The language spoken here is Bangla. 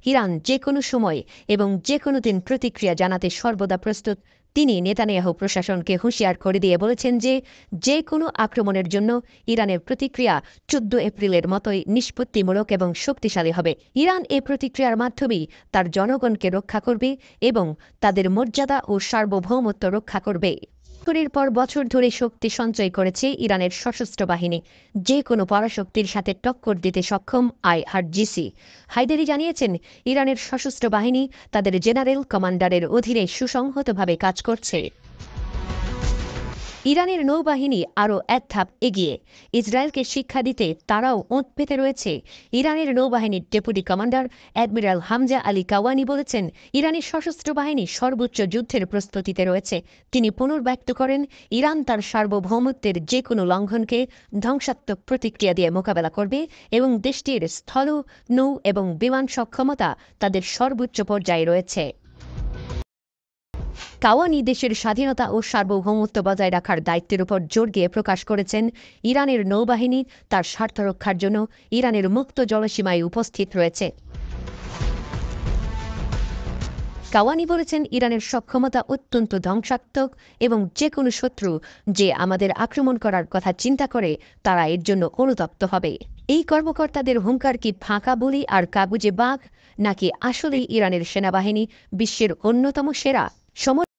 ইরান যে কোনো সময় এবং যে কোনো দিন প্রতিক্রিয়া জানাতে সর্বদা প্রস্তুত। তিনি নেতানিয়াহু প্রশাসনকে হুঁশিয়ার করে দিয়ে বলেছেন যে যে কোনো আক্রমণের জন্য ইরানের প্রতিক্রিয়া ১৪ এপ্রিলের মতোই নিষ্পত্তিমূলক এবং শক্তিশালী হবে। ইরান এ প্রতিক্রিয়ার মাধ্যমেই তার জনগণকে রক্ষা করবে এবং তাদের মর্যাদা ও সার্বভৌমত্ব রক্ষা করবে। বছরের পর বছর ধরে শক্তি সঞ্চয় করেছে ইরানের সশস্ত্র বাহিনী, যে কোনো পরাশক্তির সাথে টক্কর দিতে সক্ষম। আইআরজিসি হায়দারি জানিয়েছেন, ইরানের সশস্ত্র বাহিনী তাদের জেনারেল কমান্ডারের অধীনে সুসংহতভাবে কাজ করছে। ইরানের নৌবাহিনী আরও এক ধাপ এগিয়ে ইসরায়েলকে শিক্ষা দিতে তারাও ওঁত পেতে রয়েছে। ইরানের নৌবাহিনীর deputy commander admiral Hamza Ali Kavani বলেছেন, ইরানের সশস্ত্র বাহিনী সর্বোচ্চ যুদ্ধের প্রস্তুতিতে রয়েছে। তিনি পুনর্ব্যক্ত করেন, ইরান তার সার্বভৌমত্বের যে কোনো লঙ্ঘনকে ধ্বংসাত্মক প্রতিক্রিয়া দিয়ে মোকাবেলা করবে এবং দেশটির স্থল, নৌ এবং বিমান সক্ষমতা তাদের সর্বোচ্চ পর্যায়ে রয়েছে। কাওয়ানি দেশের স্বাধীনতা ও সার্বভৌমত্ব বজায় রাখার দায়িত্বের উপর জোর দিয়ে প্রকাশ করেছেন, ইরানের নৌবাহিনী তার স্বার্থ রক্ষার জন্য ইরানের মুক্ত জলসীমায় উপস্থিত রয়েছে। কাওয়ানি বলেছেন, ইরানের সক্ষমতা অত্যন্ত ধ্বংসাত্মক এবং যে কোনো শত্রু যে আমাদের আক্রমণ করার কথা চিন্তা করে তারা এর জন্য অনুতপ্ত হবে। এই কর্মকর্তাদের হুঙ্কার কি ফাঁকা বলি আর কাগুজে বাঘ, নাকি আসলেই ইরানের সেনাবাহিনী বিশ্বের অন্যতম সেরা?